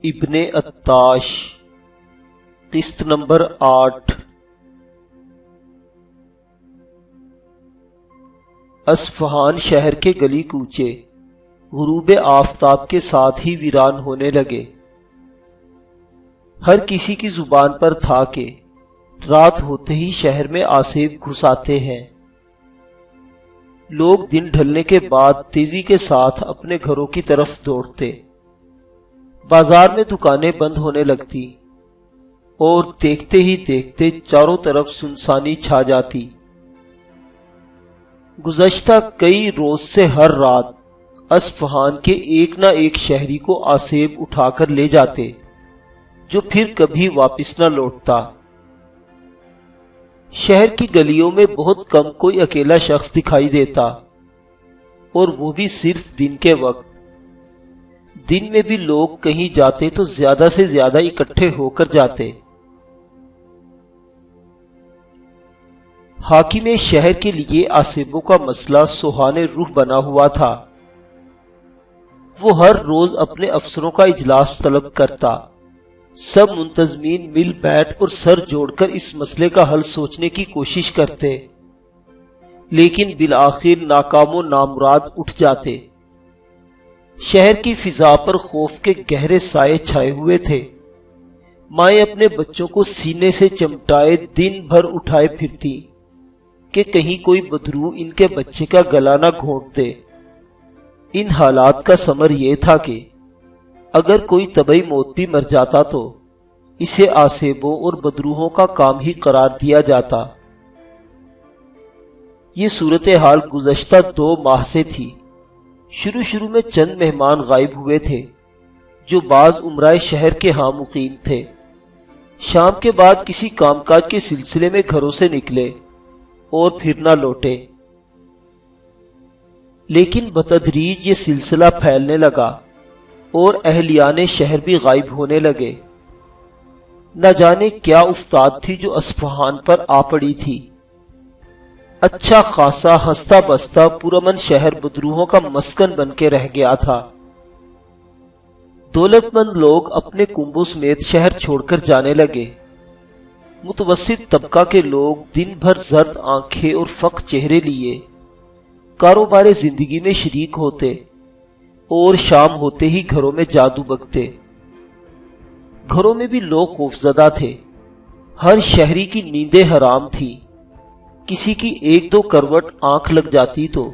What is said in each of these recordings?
ابن عطاش قسط number 8۔ Isfahan شہر کے گلی کوچے غروب آفتاب کے ساتھ ہی ویران ہونے لگے۔ ہر کسی کی زبان پر تھا کہ رات ہوتے ہی شہر میں آسیب گھس آتے ہیں۔ لوگ دن ڈھلنے کے بعد تیزی کے ساتھ اپنے گھروں کی طرف دوڑتے، بازار میں دکانیں بند ہونے لگتی اور دیکھتے ہی دیکھتے چاروں طرف سنسانی چھا جاتی۔ گزشتہ کئی روز سے ہر رات اصفہان کے ایک نہ ایک شہری کو آسیب اٹھا کر لے جاتے، جو پھر کبھی واپس نہ لوٹتا۔ شہر کی گلیوں میں بہت کم کوئی اکیلا شخص دکھائی دیتا، اور وہ بھی صرف دن کے وقت۔ دن میں بھی لوگ کہیں جاتے تو زیادہ سے زیادہ اکٹھے ہو کر جاتے۔ حاکم شہر کے لیے آسیبوں کا مسئلہ سوہان روح بنا ہوا تھا۔ وہ ہر روز اپنے افسروں کا اجلاس طلب کرتا۔ سب منتظمین مل بیٹھ اور سر جوڑ کر اس مسئلے کا حل سوچنے کی کوشش کرتے، لیکن بالآخر ناکام و نامراد اٹھ جاتے۔ شہر کی فضا پر خوف کے گہرے سائے چھائے ہوئے تھے۔ مائیں اپنے بچوں کو سینے سے چمٹائے دن بھر اٹھائے پھرتی کہ کہیں کوئی بدرو ان کے بچے کا گلا نہ گھونٹ دے۔ ان حالات کا ثمر یہ تھا کہ اگر کوئی طبعی موت بھی مر جاتا تو اسے آسیبوں اور بدروہوں کا کام ہی قرار دیا جاتا۔ یہ صورتحال گزشتہ 2 ماہ سے تھی۔ شروع میں چند مہمان غائب ہوئے تھے، جو بعض امرائے شہر کے ہاں مقیم تھے۔ شام کے بعد کسی کام کاج کے سلسلے میں گھروں سے نکلے اور پھر نہ لوٹے، لیکن بتدریج یہ سلسلہ پھیلنے لگا اور اہلیان شہر بھی غائب ہونے لگے۔ نہ جانے کیا افتاد تھی جو اصفہان پر آ پڑی تھی۔ اچھا خاصا ہنستا بستا پرامن شہر بدروہوں کا مسکن بن کے رہ گیا تھا۔ دولت مند لوگ اپنے کنبوں سمیت شہر چھوڑ کر جانے لگے۔ متوسط طبقہ کے لوگ دن بھر زرد آنکھیں اور فق چہرے لیے کاروبار زندگی میں شریک ہوتے اور شام ہوتے ہی گھروں میں جادو بگتے۔ گھروں میں بھی لوگ خوفزدہ تھے۔ ہر شہری کی نیندیں حرام تھی۔ کسی کی 1-2 کروٹ آنکھ لگ جاتی تو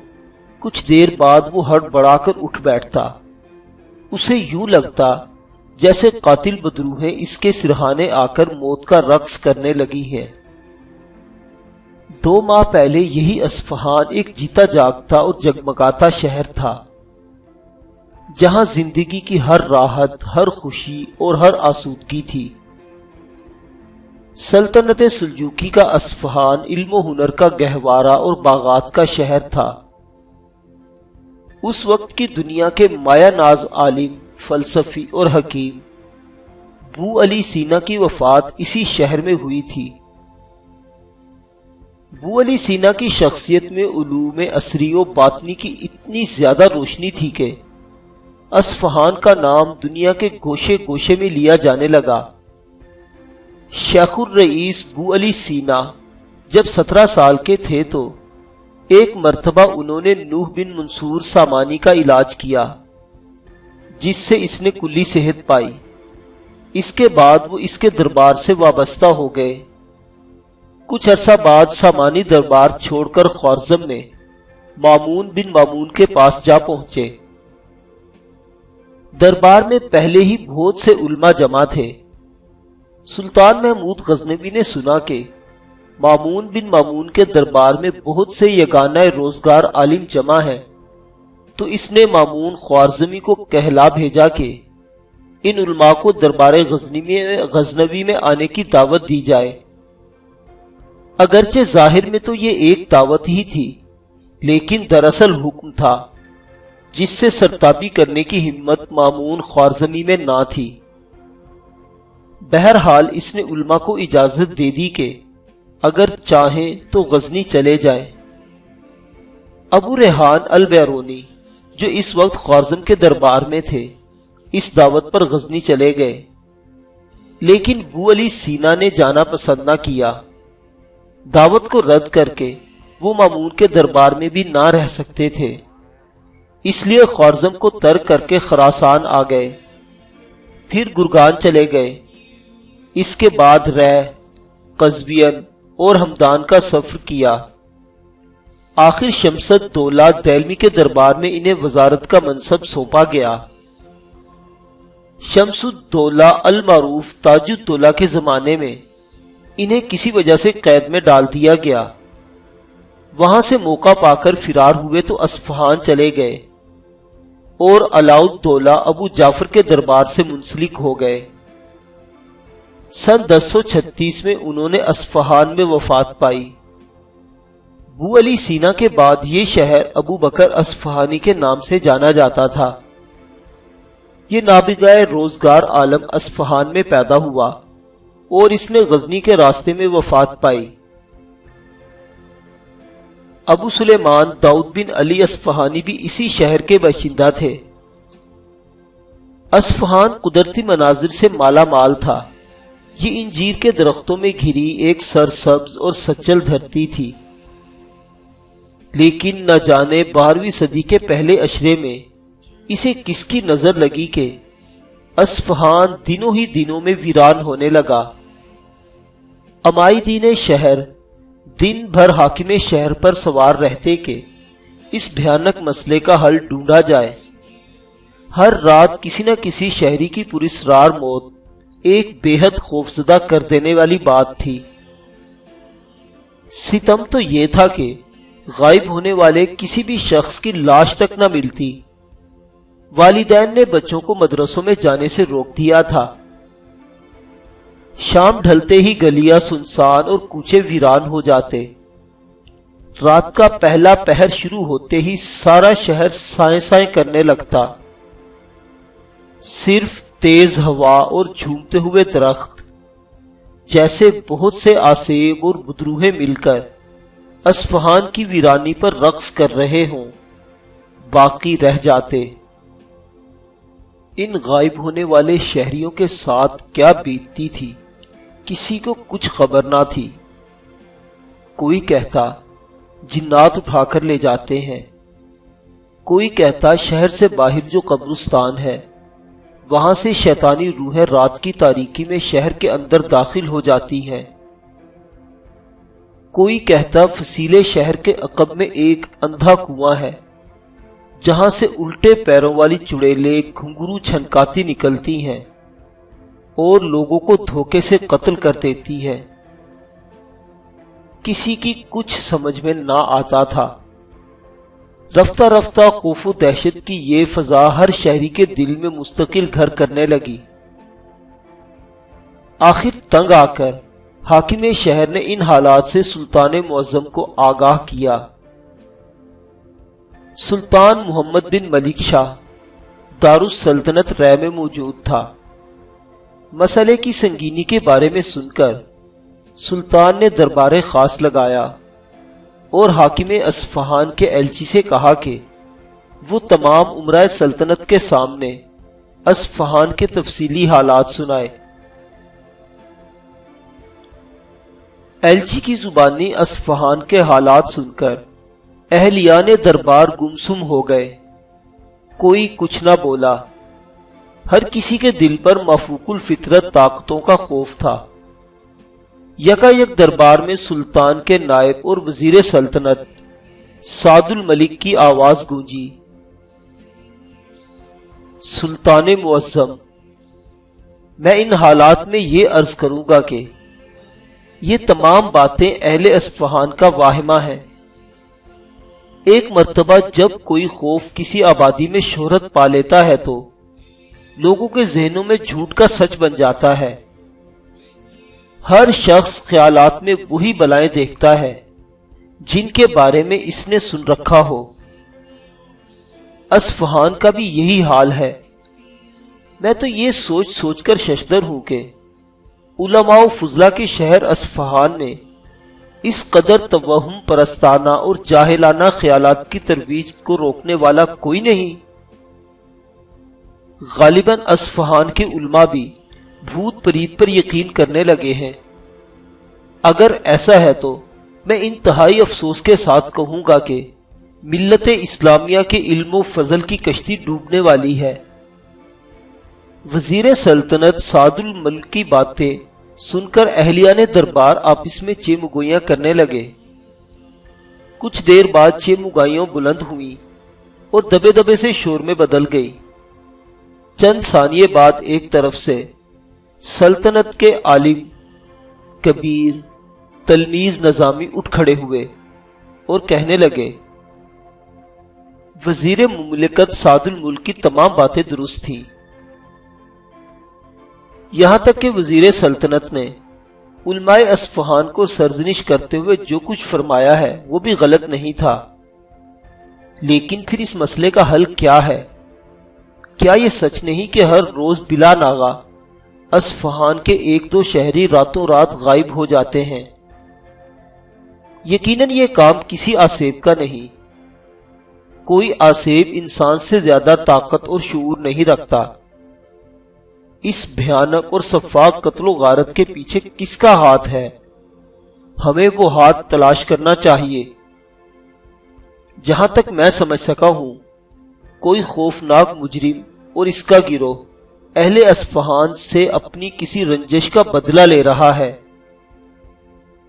کچھ دیر بعد وہ ہڑ بڑا کر اٹھ بیٹھتا۔ اسے یوں لگتا جیسے قاتل بدروہیں اس کے سرہانے آ کر موت کا رقص کرنے لگی ہیں۔ 2 ماہ پہلے یہی اصفہان ایک جیتا جاگتا اور جگمگاتا شہر تھا، جہاں زندگی کی ہر راحت، ہر خوشی اور ہر آسودگی تھی۔ سلطنت سلجوقی کا اصفہان علم و ہنر کا گہوارہ اور باغات کا شہر تھا۔ اس وقت کی دنیا کے مایہ ناز عالم، فلسفی اور حکیم بو علی سینا کی وفات اسی شہر میں ہوئی تھی۔ بو علی سینا کی شخصیت میں علوم عصری و باطنی کی اتنی زیادہ روشنی تھی کہ اصفہان کا نام دنیا کے گوشے گوشے میں لیا جانے لگا۔ شیخ الرئیس بو علی سینا جب 17 سال کے تھے تو ایک مرتبہ انہوں نے نوح بن منصور سامانی کا علاج کیا، جس سے اس نے کلی صحت پائی۔ اس کے بعد وہ اس کے دربار سے وابستہ ہو گئے۔ کچھ عرصہ بعد سامانی دربار چھوڑ کر خوارزم میں مامون بن مامون کے پاس جا پہنچے۔ دربار میں پہلے ہی بہت سے علماء جمع تھے۔ سلطان محمود غزنوی نے سنا کہ مامون بن مامون کے دربار میں بہت سے یگانہ روزگار عالم جمع ہیں، تو اس نے مامون خوارزمی کو کہلا بھیجا کہ ان علماء کو دربار غزنوی میں آنے کی دعوت دی جائے۔ اگرچہ ظاہر میں تو یہ ایک دعوت ہی تھی، لیکن دراصل حکم تھا، جس سے سرتابی کرنے کی ہمت مامون خوارزمی میں نہ تھی۔ بہرحال اس نے علماء کو اجازت دے دی کہ اگر چاہیں تو غزنی چلے جائیں۔ ابو ریحان البیرونی جو اس وقت خوارزم کے دربار میں تھے، اس دعوت پر غزنی چلے گئے، لیکن ابو علی سینا نے جانا پسند نہ کیا۔ دعوت کو رد کر کے وہ مامون کے دربار میں بھی نہ رہ سکتے تھے، اس لیے خوارزم کو ترک کر کے خراسان آ گئے، پھر گرگان چلے گئے۔ اس کے بعد ریح، قزوین اور ہمدان کا سفر کیا۔ آخر شمس الدولہ دہلوی کے دربار میں انہیں وزارت کا منصب سونپا گیا۔ شمس الدولہ المعروف تاج الدولہ کے زمانے میں انہیں کسی وجہ سے قید میں ڈال دیا گیا۔ وہاں سے موقع پا کر فرار ہوئے تو اصفہان چلے گئے اور علاء الدولہ ابو جعفر کے دربار سے منسلک ہو گئے۔ سن 1036 میں انہوں نے اصفہان میں وفات پائی۔ ابو علی سینا کے بعد یہ شہر ابو بکر اصفہانی کے نام سے جانا جاتا تھا۔ یہ نابغہ روزگار عالم اصفہان میں پیدا ہوا اور اس نے غزنی کے راستے میں وفات پائی۔ ابو سلیمان داؤد بن علی اصفہانی بھی اسی شہر کے باشندہ تھے۔ اصفہان قدرتی مناظر سے مالا مال تھا۔ یہ انجیر کے درختوں میں گھری ایک سرسبز اور سچل دھرتی تھی، لیکن نہ جانے 12ویں صدی کے پہلے اشرے میں اسے کس کی نظر لگی کہ اصفہان دنوں ہی دنوں میں ویران ہونے لگا۔ عمائدین شہر دن بھر حاکم شہر پر سوار رہتے کہ اس بھیانک مسئلے کا حل ڈھونڈا جائے۔ ہر رات کسی نہ کسی شہری کی پراسرار موت ایک بے حد خوفزدہ کر دینے والی بات تھی۔ ستم تو یہ تھا کہ غائب ہونے والے کسی بھی شخص کی لاش تک نہ ملتی۔ والدین نے بچوں کو مدرسوں میں جانے سے روک دیا تھا۔ شام ڈھلتے ہی گلیاں سنسان اور کوچے ویران ہو جاتے۔ رات کا پہلا پہر شروع ہوتے ہی سارا شہر سائیں سائیں کرنے لگتا۔ صرف تیز ہوا اور جھومتے ہوئے درخت جیسے بہت سے آسیب اور بدروہیں مل کر اصفہان کی ویرانی پر رقص کر رہے ہوں باقی رہ جاتے۔ ان غائب ہونے والے شہریوں کے ساتھ کیا بیتتی تھی کسی کو کچھ خبر نہ تھی۔ کوئی کہتا جنات اٹھا کر لے جاتے ہیں، کوئی کہتا شہر سے باہر جو قبرستان ہے وہاں سے شیطانی روحیں رات کی تاریکی میں شہر کے اندر داخل ہو جاتی ہیں، کوئی کہتا فسیلے شہر کے عقب میں ایک اندھا کنواں ہے جہاں سے الٹے پیروں والی چڑیلیں گھنگرو چھنکاتی نکلتی ہیں اور لوگوں کو دھوکے سے قتل کر دیتی ہے۔ کسی کی کچھ سمجھ میں نہ آتا تھا۔ رفتہ رفتہ خوف و دہشت کی یہ فضا ہر شہری کے دل میں مستقل گھر کرنے لگی۔ آخر تنگ آ کر حاکم شہر نے ان حالات سے سلطان معظم کو آگاہ کیا۔ سلطان محمد بن ملک شاہ دارالسلطنت رے میں موجود تھا۔ مسئلے کی سنگینی کے بارے میں سن کر سلطان نے دربار خاص لگایا اور حاکم اصفہان کے ایلچی سے کہا کہ وہ تمام امراء سلطنت کے سامنے اصفہان کے تفصیلی حالات سنائے۔ ایلچی کی زبانی اصفہان کے حالات سن کر اہلیان دربار گمسم ہو گئے، کوئی کچھ نہ بولا۔ ہر کسی کے دل پر مفوق الفطرت طاقتوں کا خوف تھا۔ یکایک دربار میں سلطان کے نائب اور وزیر سلطنت سعد الملک کی آواز گونجی، سلطان معظم، میں ان حالات میں یہ عرض کروں گا کہ یہ تمام باتیں اہل اصفہان کا واہمہ ہیں۔ ایک مرتبہ جب کوئی خوف کسی آبادی میں شہرت پا لیتا ہے تو لوگوں کے ذہنوں میں جھوٹ کا سچ بن جاتا ہے۔ ہر شخص خیالات میں وہی بلائیں دیکھتا ہے جن کے بارے میں اس نے سن رکھا ہو۔ اصفہان کا بھی یہی حال ہے۔ میں تو یہ سوچ سوچ کر ششدر ہوں کہ علماء و فضلاء کے شہر اصفہان میں اس قدر توہم پرستانہ اور جاہلانہ خیالات کی ترویج کو روکنے والا کوئی نہیں۔ غالباً اصفہان کے علماء بھی بھوت پریت پر یقین کرنے لگے ہیں۔ اگر ایسا ہے تو میں انتہائی افسوس کے ساتھ کہوں گا کہ ملت اسلامیہ کے علم و فضل کی کشتی ڈوبنے والی ہے۔ وزیر سلطنت سعد الملک کی باتیں سن کر اہلیان دربار آپس میں چیمگوئیاں کرنے لگے۔ کچھ دیر بعد چیمگائیاں بلند ہوئیں اور دبے دبے سے شور میں بدل گئی۔ چند ثانیے بعد ایک طرف سے سلطنت کے عالم، کبیر، تلمیذ نظامی اٹھ کھڑے ہوئے اور کہنے لگے، وزیر مملکت سعد الملک کی تمام باتیں درست تھیں، یہاں تک کہ وزیر سلطنت نے علماء اصفہان کو سرزنش کرتے ہوئے جو کچھ فرمایا ہے وہ بھی غلط نہیں تھا۔ لیکن پھر اس مسئلے کا حل کیا ہے؟ کیا یہ سچ نہیں کہ ہر روز بلا ناغہ اصفہان کے ایک دو شہری راتوں رات غائب ہو جاتے ہیں؟ یقیناً یہ کام کسی آسیب کا نہیں۔ کوئی آسیب انسان سے زیادہ طاقت اور شعور نہیں رکھتا۔ اس بھیانک اور شفاق قتل و غارت کے پیچھے کس کا ہاتھ ہے؟ ہمیں وہ ہاتھ تلاش کرنا چاہیے۔ جہاں تک میں سمجھ سکا ہوں، کوئی خوفناک مجرم اور اس کا گروہ اہل اصفہان سے اپنی کسی رنجش کا بدلہ لے رہا ہے۔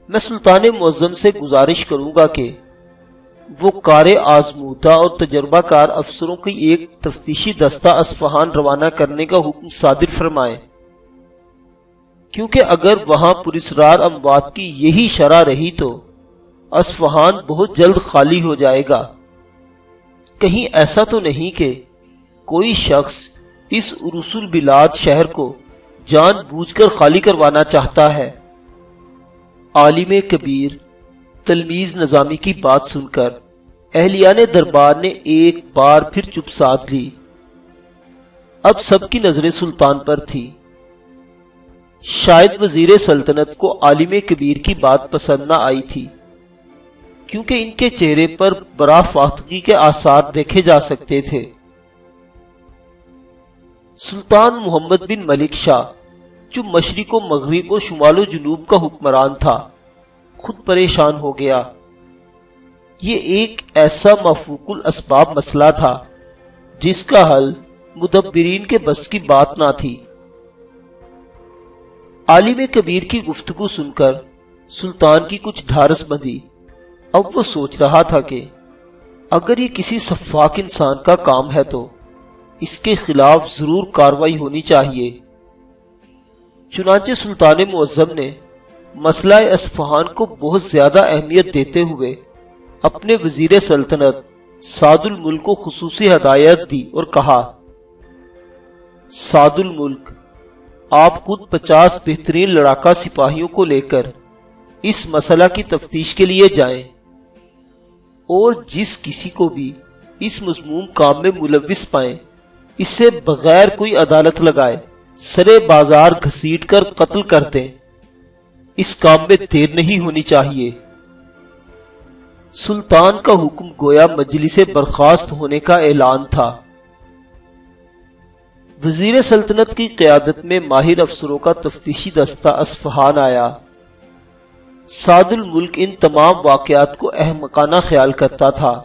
میں سلطان معظم سے گزارش کروں گا کہ وہ کار آزمودہ اور تجربہ کار افسروں کی ایک تفتیشی دستہ اصفہان روانہ کرنے کا حکم صادر فرمائیں، کیونکہ اگر وہاں پراسرار اموات کی یہی شرح رہی تو اصفہان بہت جلد خالی ہو جائے گا۔ کہیں ایسا تو نہیں کہ کوئی شخص اس عروس البلاد شہر کو جان بوجھ کر خالی کروانا چاہتا ہے؟ عالم کبیر تلمیذ نظامی کی بات سن کر اہلیان دربار نے ایک بار پھر چپ سادھ لی۔ اب سب کی نظریں سلطان پر تھی۔ شاید وزیر سلطنت کو عالم کبیر کی بات پسند نہ آئی تھی، کیونکہ ان کے چہرے پر برافاختگی کے آثار دیکھے جا سکتے تھے۔ سلطان محمد بن ملک شاہ، جو مشرق و مغرب اور شمال و جنوب کا حکمران تھا، خود پریشان ہو گیا۔ یہ ایک ایسا مفوق الاسباب مسئلہ تھا جس کا حل مدبرین کے بس کی بات نہ تھی۔ عالم کبیر کی گفتگو سن کر سلطان کی کچھ ڈھارس بندھی۔ اب وہ سوچ رہا تھا کہ اگر یہ کسی شفاق انسان کا کام ہے تو اس کے خلاف ضرور کارروائی ہونی چاہیے۔ چنانچہ سلطان معظم نے مسئلہ اصفہان کو بہت زیادہ اہمیت دیتے ہوئے اپنے وزیر سلطنت سعد الملک کو خصوصی ہدایت دی اور کہا، سعد الملک، آپ خود 50 بہترین لڑاکا سپاہیوں کو لے کر اس مسئلہ کی تفتیش کے لیے جائیں، اور جس کسی کو بھی اس مذموم کام میں ملوث پائیں اسے بغیر کوئی عدالت لگائے سرے بازار گھسیٹ کر قتل کر دیں۔ اس کام میں دیر نہیں ہونی چاہیے۔ سلطان کا حکم گویا مجلس سے برخاست ہونے کا اعلان تھا۔ وزیر سلطنت کی قیادت میں ماہر افسروں کا تفتیشی دستہ اصفہان آیا۔ سعد الملک ان تمام واقعات کو احمقانہ خیال کرتا تھا،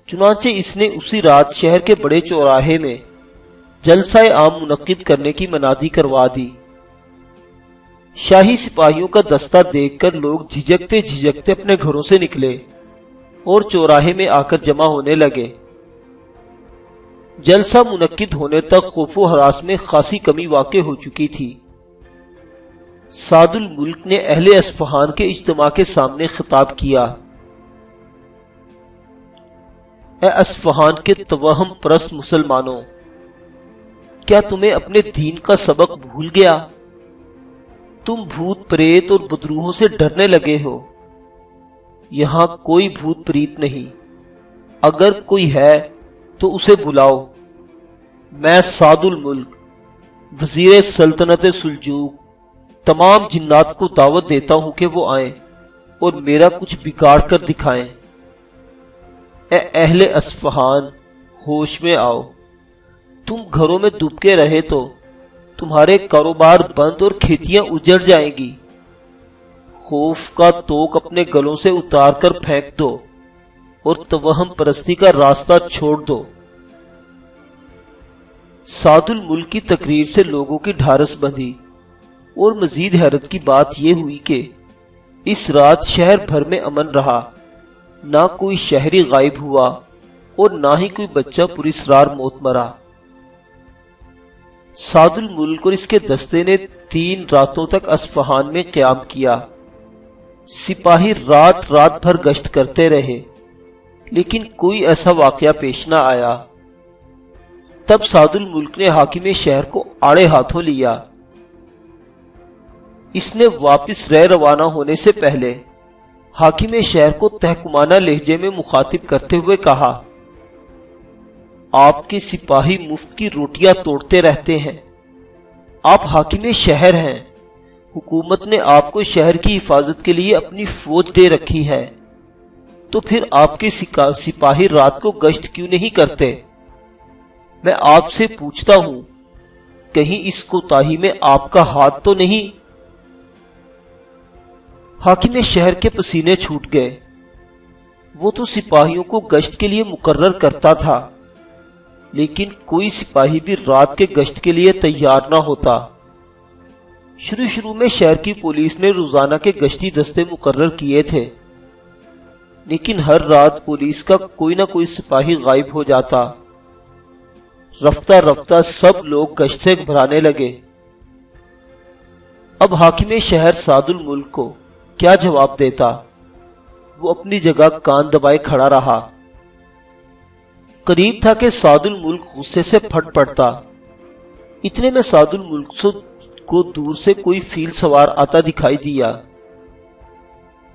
چنانچہ اس نے اسی رات شہر کے بڑے چوراہے میں جلسہ عام منعقد کرنے کی منادی کروا دی۔ شاہی سپاہیوں کا دستہ دیکھ کر لوگ جھجکتے جھجکتے اپنے گھروں سے نکلے اور چوراہے میں آ کر جمع ہونے لگے۔ جلسہ منعقد ہونے تک خوف و ہراس میں خاصی کمی واقع ہو چکی تھی۔ سعد الملک نے اہل اصفہان کے اجتماع کے سامنے خطاب کیا، اے اصفہان کے توہم پرست مسلمانوں، کیا تمہیں اپنے دین کا سبق بھول گیا؟ تم بھوت پریت اور بدروحوں سے ڈرنے لگے ہو۔ یہاں کوئی بھوت پریت نہیں، اگر کوئی ہے تو اسے بلاؤ۔ میں سعد الملک وزیر سلطنت سلجوق تمام جنات کو دعوت دیتا ہوں کہ وہ آئیں اور میرا کچھ بگاڑ کر دکھائیں۔ اے اہل اصفہان، ہوش میں آؤ، تم گھروں میں دبکے رہے تو تمہارے کاروبار بند اور کھیتیاں اجڑ جائیں گی۔ خوف کا توق اپنے گلوں سے اتار کر پھینک دو اور توہم پرستی کا راستہ چھوڑ دو۔ سعد الملک کی تقریر سے لوگوں کی ڈھارس بندھی، اور مزید حیرت کی بات یہ ہوئی کہ اس رات شہر بھر میں امن رہا، نہ کوئی شہری غائب ہوا اور نہ ہی کوئی بچہ پراسرار موت مرا۔ سعد الملک اور اس کے دستے نے 3 راتوں تک اصفہان میں قیام کیا۔ سپاہی رات رات بھر گشت کرتے رہے، لیکن کوئی ایسا واقعہ پیش نہ آیا۔ تب سعد الملک نے حاکم شہر کو آڑے ہاتھوں لیا۔ اس نے واپس روانہ ہونے سے پہلے حاکم شہر کو تحکمانہ لہجے میں مخاطب کرتے ہوئے کہا، آپ کے سپاہی مفت کی روٹیاں توڑتے رہتے ہیں، آپ حاکم شہر ہیں، حکومت نے آپ کو شہر کی حفاظت کے لیے اپنی فوج دے رکھی ہے، تو پھر آپ کے سپاہی رات کو گشت کیوں نہیں کرتے؟ میں آپ سے پوچھتا ہوں، کہیں اس کوتاہی میں آپ کا ہاتھ تو نہیں؟ حاکم شہر کے پسینے چھوٹ گئے۔ وہ تو سپاہیوں کو گشت کے لیے مقرر کرتا تھا، لیکن کوئی سپاہی بھی رات کے گشت کے لیے تیار نہ ہوتا۔ شروع میں شہر کی پولیس نے روزانہ کے گشتی دستے مقرر کیے تھے، لیکن ہر رات پولیس کا کوئی نہ کوئی سپاہی غائب ہو جاتا۔ رفتہ رفتہ سب لوگ گشت سے گھبرانے لگے۔ اب حاکم شہر سعد الملک کو کیا جواب دیتا؟ وہ اپنی جگہ کان دبائے کھڑا رہا۔ قریب تھا کہ سعد الملک غصے سے پھٹ پڑتا۔ اتنے میں سعد الملک کو دور سے کوئی فیل سوار آتا دکھائی دیا۔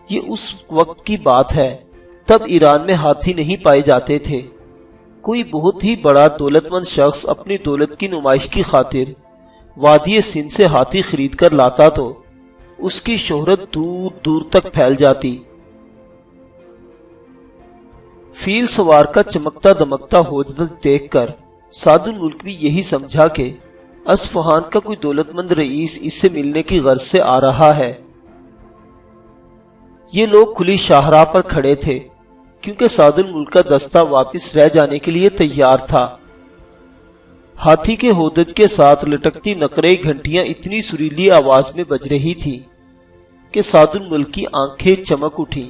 یہ اس وقت کی بات ہے، تب ایران میں ہاتھی نہیں پائے جاتے تھے۔ کوئی بہت ہی بڑا دولت مند شخص اپنی دولت کی نمائش کی خاطر وادی سندھ سے ہاتھی خرید کر لاتا تو اس کی شہرت دور دور تک پھیل جاتی۔ فیل سوار کا چمکتا دمکتا ہودج دیکھ کر سعد الملک بھی یہی سمجھا کہ اصفہان کا کوئی دولت مند رئیس اس سے ملنے کی غرض سے آ رہا ہے۔ یہ لوگ کھلی شاہراہ پر کھڑے تھے، کیونکہ سعد الملک کا دستہ واپس رہ جانے کے لیے تیار تھا۔ ہاتھی کے ہودج کے ساتھ لٹکتی نقرئی گھنٹیاں اتنی سریلی آواز میں بج رہی تھی کہ سعد الملک کی آنکھیں چمک اٹھیں۔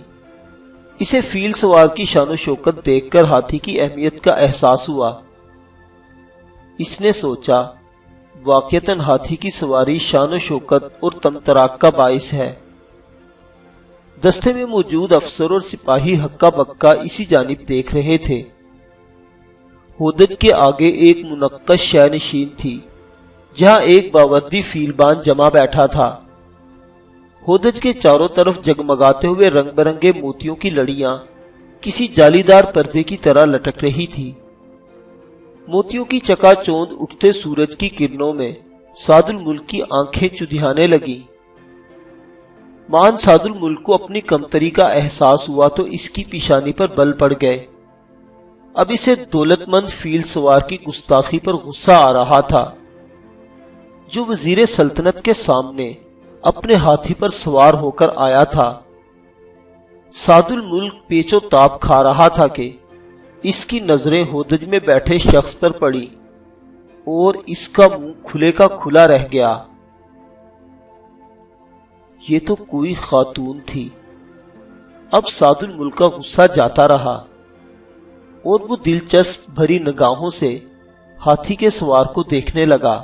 اسے فیل سوار کی شان و شوکت دیکھ کر ہاتھی کی اہمیت کا احساس ہوا۔ اس نے سوچا، واقعتاً ہاتھی کی سواری شان و شوکت اور تمتراک کا باعث ہے۔ دستے میں موجود افسر اور سپاہی ہکا بکا اسی جانب دیکھ رہے تھے۔ ہودج کے آگے ایک منقش شے نشین تھی، جہاں ایک باوردی فیلبان جمع بیٹھا تھا۔ ہودج کے چاروں طرف جگمگاتے ہوئے رنگ برنگے موتیوں کی لڑیاں کسی جالی دار پردے کی طرح لٹک رہی تھی۔ موتیوں کی چکا چوند اٹھتے سورج کی کرنوں میں سعد الملک کی آنکھیں چدھیانے لگیں۔ مان سعد الملک کو اپنی کمتری کا احساس ہوا تو اس کی پیشانی پر بل پڑ گئے۔ اب اسے دولت مند فیل سوار کی گستاخی پر غصہ آ رہا تھا، جو وزیر سلطنت کے سامنے اپنے ہاتھی پر سوار ہو کر آیا تھا۔ سعد الملک پیچ و تاب کھا رہا تھا کہ اس کی نظریں ہودج میں بیٹھے شخص پر پڑی اور اس کا منہ کھلے کا کھلا رہ گیا۔ یہ تو کوئی خاتون تھی۔ اب سعد الملک کا غصہ جاتا رہا اور وہ دلچسپ بھری نگاہوں سے ہاتھی کے سوار کو دیکھنے لگا۔